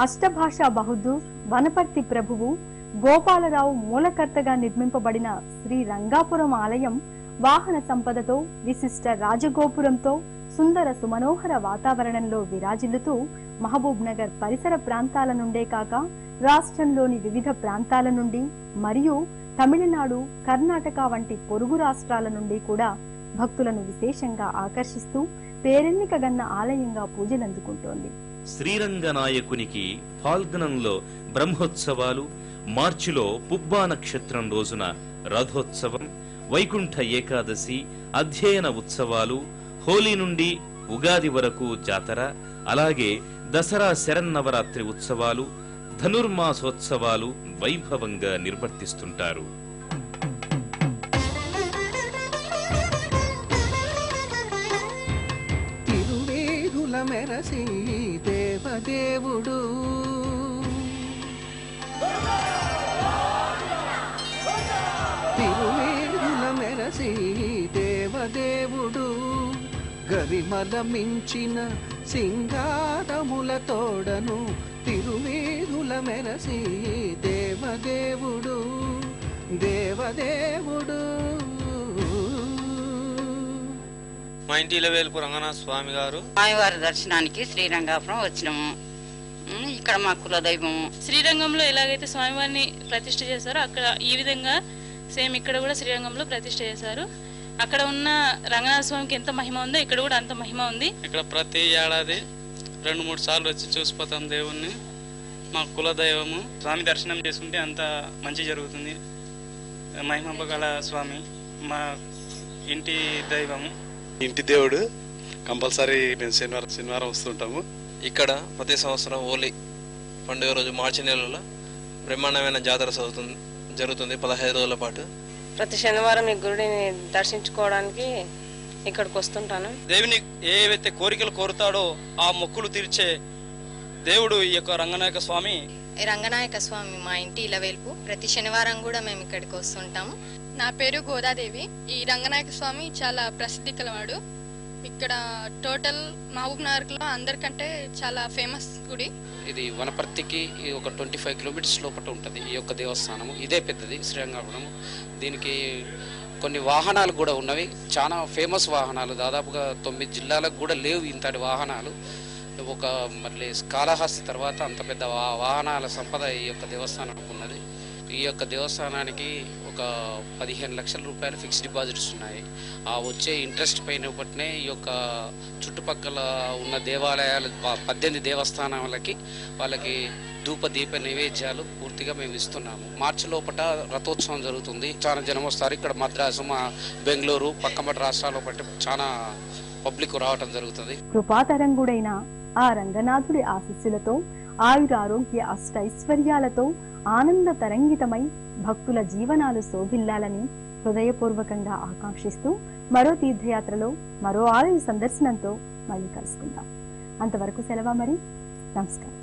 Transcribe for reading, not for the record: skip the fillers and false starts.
అష్టభాషా బహదూర్ వనపర్తి ప్రభువు గోపాలరావు మూలకర్తగా నిర్మింపబడిన శ్రీ రంగాపురం ఆలయం వాహన సంపదతో విశిష్ట రాజగోపురంతో సుందర సుమనోహర వాతావరణంలో విరాజిల్లుతూ మహబూబ్ నగర్ పరిసర ప్రాంతాల నుండే కాక రాష్ట్రంలోని వివిధ ప్రాంతాల నుండి మరియు తమిళనాడు, కర్ణాటక వంటి పొరుగు రాష్ట్రాల నుండి కూడా భక్తులను విశేషంగా ఆకర్షిస్తూ పేరెన్నికగన్న ఆలయంగా పూజలందుకుంటోంది. శ్రీరంగనాయకునికి ఫాల్గుణంలో బ్రహ్మోత్సవాలు, మార్చిలో పుబ్బా నక్షత్రం రోజున రథోత్సవం, వైకుంఠ ఏకాదశి అధ్యయన ఉత్సవాలు, హోలీ నుండి ఉగాది వరకు జాతర, అలాగే దసరా శరన్నవరాత్రి ఉత్సవాలు, ధనుర్మాసోత్సవాలు వైభవంగా నిర్వర్తిస్తుంటారు. తిరువేదుల మెరసి దేవదేవుడు తిరువేదుల మెరసి దేవదేవుడు గరిమల మించిన సింగారముల తోడను తిరువేదుల మెరసి దేవదేవుడు దేవదేవుడు. మా ఇంటి ఇలవేల్పు రంగనాథ స్వామి గారు స్వామివారి దర్శనానికి శ్రీరంగాపురం వచ్చినాము. ఇక్కడ మా కులదైవము. శ్రీరంగంలో ఎలాగైతే స్వామివారిని ప్రతిష్ఠ చేశారో అక్కడ ఈ విధంగా సేమ్ ఇక్కడ కూడా శ్రీరంగంలో ప్రతిష్ఠ చేశారు. అక్కడ ఉన్న రంగనాథ స్వామికి ఎంత మహిమ ఉందో ఇక్కడ కూడా అంత మహిమ ఉంది. ఇక్కడ ప్రతి ఏడాది 2-3 సార్లు వచ్చి చూసిపోతాం దేవుణ్ణి. మా కులదైవము. స్వామి దర్శనం చేసుకుంటే అంత మంచి జరుగుతుంది. మహిమగల స్వామి మా ఇంటి దైవము, ఇంటి దేవుడు. కంపల్సరీ మేము శనివారం వస్తుంటాము. ఇక్కడ ప్రతి సంవత్సరం హోలీ పండుగ రోజు మార్చి నెలలో బ్రహ్మాండమైన జాతర జరుగుతుంది 15 రోజుల పాటు. ప్రతి శనివారం ఈ గుడిని దర్శించుకోవడానికి ఇక్కడికి వస్తుంటాను. దేవుని ఏవైతే కోరికలు కోరుతాడో ఆ మొక్కులు తీర్చే దేవుడు ఈ యొక్క రంగనాయక స్వామి. రంగనాయక స్వామి మా ఇంటి ఇలవేల్పు. ప్రతి శనివారం కూడా మేము ఇక్కడికి వస్తుంటాము. నా పేరు గోదాదేవి. ఈ రంగనాయక స్వామి చాలా ప్రసిద్ధి కలవాడు. ఇక్కడ టోటల్ మహబూబ్ నగర్ లో అందరికంటే చాలా ఫేమస్ గుడి. ఇది వనపర్తికి ఒక 25 కిలోమీటర్స్ లోపల ఉంటుంది ఈ యొక్క దేవస్థానము. ఇదే పెద్దది శ్రీరంగపురం. దీనికి కొన్ని వాహనాలు కూడా ఉన్నవి, చాలా ఫేమస్ వాహనాలు. దాదాపుగా 9 జిల్లాలకు కూడా లేవు ఇంతటి వాహనాలు. ఒక మళ్ళీ కాళహస్తి తర్వాత అంత పెద్ద వాహనాల సంపద ఈ యొక్క దేవస్థానానికి ఉన్నది. ఈ యొక్క దేవస్థానానికి ఒక 15 లక్షల రూపాయలు ఫిక్స్డ్ డిపాజిట్స్ ఉన్నాయి. ఆ వచ్చే ఇంట్రెస్ట్ పైన బట్టినే ఈ యొక్క చుట్టుపక్కల ఉన్న దేవాలయాలు 18 దేవస్థానాలకి వాళ్ళకి ధూప దీప నైవేద్యాలు పూర్తిగా మేము ఇస్తున్నాము. మార్చి లోపల రథోత్సవం జరుగుతుంది. చాలా జనం వస్తారు. ఇక్కడ మద్రాసు, బెంగళూరు, పక్కమటి రాష్ట్రాల బట్టి చాలా పబ్లిక్ రావటం జరుగుతుంది. కృపాతరంగుడైన ఆ రంగనాథుడి ఆశీస్సులతో ఆయురారోగ్య అష్టైశ్వర్యాలతో ఆనంద తరంగితమై భక్తుల జీవనాలు శోభిల్లాలని హృదయపూర్వకంగా ఆకాంక్షిస్తూ మరో తీర్థయాత్రలో మరో ఆలయ సందర్శనంతో మళ్ళీ కలుసుకుందాం. అంతవరకు సెలవు మరి. నమస్కారం.